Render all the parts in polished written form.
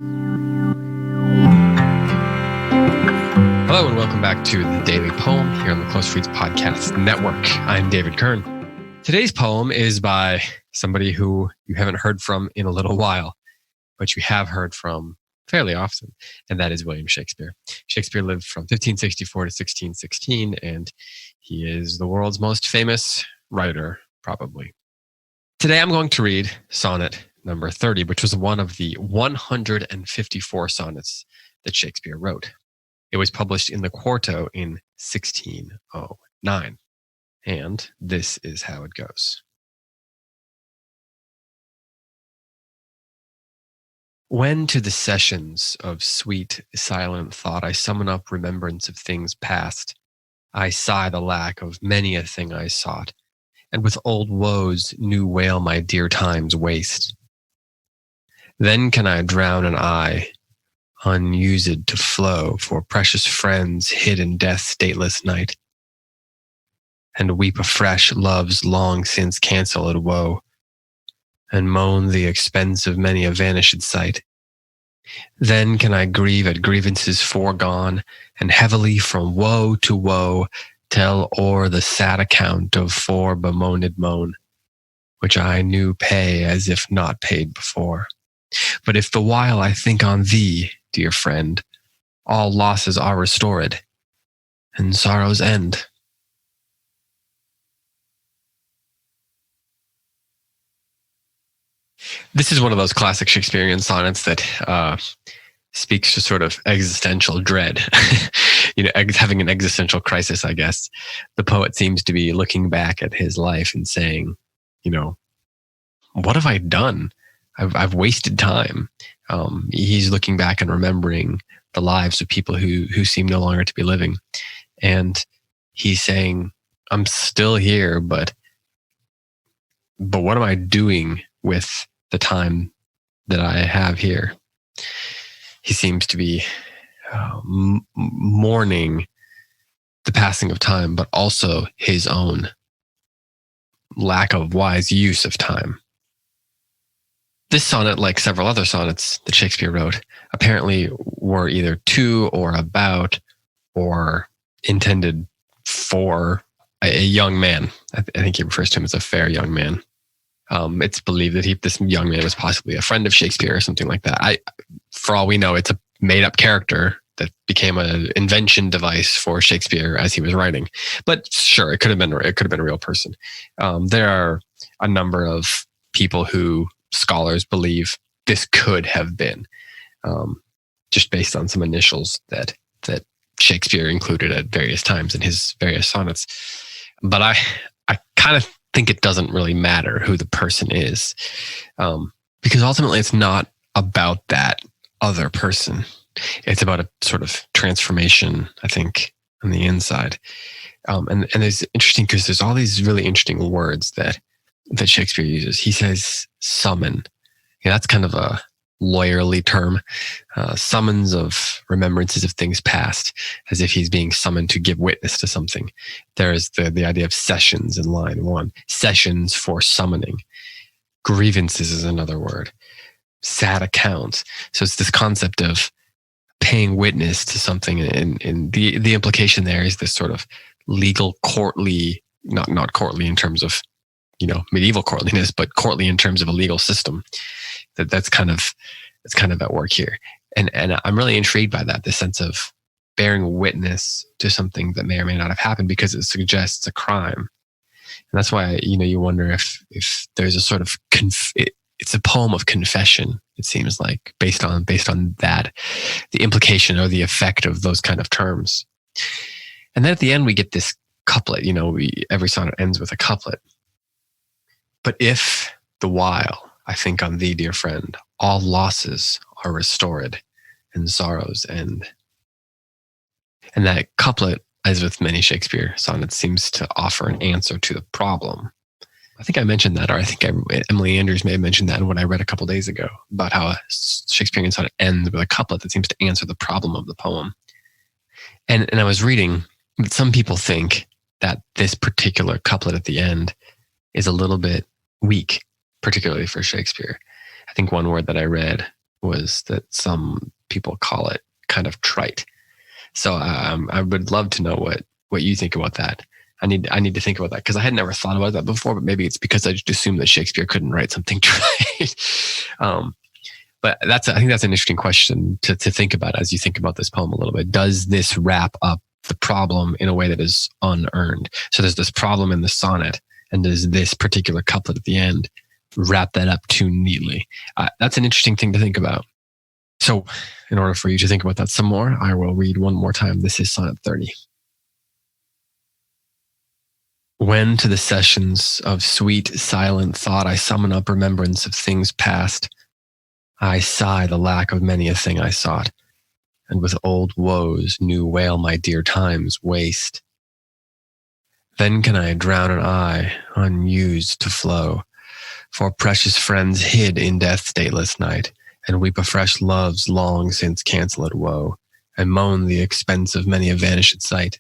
Hello and welcome back to The Daily Poem here on the Close Reads Podcast Network. I'm David Kern. Today's poem is by somebody who you haven't heard from in a little while, but you have heard from fairly often, and that is William Shakespeare. Shakespeare lived from 1564 to 1616, and he is the world's most famous writer, probably. Today I'm going to read Sonnet number 30, which was one of the 154 sonnets that Shakespeare wrote. It was published in the quarto in 1609. And this is how it goes. When to the sessions of sweet, silent thought I summon up remembrance of things past, I sigh the lack of many a thing I sought, and with old woes new wail my dear time's waste. Then can I drown an eye, unused to flow for precious friends hid in death's stateless night, and weep afresh love's long since cancelled woe, and moan the expense of many a vanished sight. Then can I grieve at grievances foregone, and heavily from woe to woe tell o'er the sad account of fore bemoaned moan, which I new pay as if not paid before. But if the while I think on thee, dear friend, all losses are restored, and sorrows end. This is one of those classic Shakespearean sonnets that speaks to sort of existential dread, having an existential crisis, I guess. The poet seems to be looking back at his life and saying, what have I done? I've wasted time. He's looking back and remembering the lives of people who seem no longer to be living. And he's saying, I'm still here, but what am I doing with the time that I have here? He seems to be mourning the passing of time, but also his own lack of wise use of time. This sonnet, like several other sonnets that Shakespeare wrote, apparently were either to or about or intended for a young man. I think he refers to him as a fair young man. It's believed that this young man was possibly a friend of Shakespeare or something like that. For all we know, it's a made-up character that became an invention device for Shakespeare as he was writing. But sure, it could have been a real person. There are a number of people who scholars believe this could have been, just based on some initials that Shakespeare included at various times in his various sonnets. But I kind of think it doesn't really matter who the person is, because ultimately it's not about that other person. It's about a sort of transformation, I think, on the inside. And it's interesting because there's all these really interesting words that Shakespeare uses. He says summon. That's kind of a lawyerly term. Summons of remembrances of things past, as if he's being summoned to give witness to something. There's the idea of sessions in line 1. Sessions for summoning. Grievances is another word. Sad account. So it's this concept of paying witness to something, and the implication there is this sort of legal courtly, not courtly in terms of medieval courtliness, but courtly in terms of a legal system. That's kind of at work here. And I'm really intrigued by that, the sense of bearing witness to something that may or may not have happened, because it suggests a crime. And that's why, you wonder if there's a sort of, it's a poem of confession, it seems like, based on that, the implication or the effect of those kind of terms. And then at the end, we get this couplet, every sonnet ends with a couplet. But if the while I think on thee, dear friend, all losses are restored and sorrows end. And that couplet, as with many Shakespeare sonnets, seems to offer an answer to the problem. I think I mentioned that, or I think Emily Andrews may have mentioned that in what I read a couple days ago, about how a Shakespearean sonnet ends with a couplet that seems to answer the problem of the poem. And I was reading, some people think that this particular couplet at the end is a little bit weak, particularly for Shakespeare. I think one word that I read was that some people call it kind of trite. So I would love to know what you think about that. I need to think about that because I had never thought about that before, but maybe it's because I just assumed that Shakespeare couldn't write something trite. But I think that's an interesting question to think about as you think about this poem a little bit. Does this wrap up the problem in a way that is unearned? So there's this problem in the sonnet, and does this particular couplet at the end wrap that up too neatly? That's an interesting thing to think about. So in order for you to think about that some more, I will read one more time. This is Sonnet 30. When to the sessions of sweet, silent thought I summon up remembrance of things past, I sigh the lack of many a thing I sought, and with old woes new wail my dear time's waste. Then can I drown an eye unused to flow for precious friends hid in death's dateless night, and weep afresh love's long since cancelled woe, and moan the expense of many a vanished sight.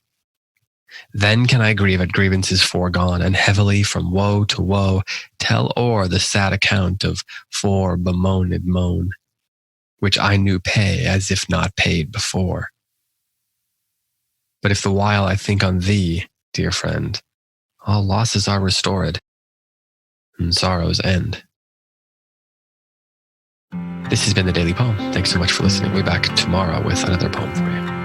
Then can I grieve at grievances foregone, and heavily from woe to woe tell o'er the sad account of fore bemoaned moan, which I knew pay as if not paid before. But if the while I think on thee, dear friend, all losses are restored, and sorrows end. This has been the Daily Poem. Thanks so much for listening. We'll be back tomorrow with another poem for you.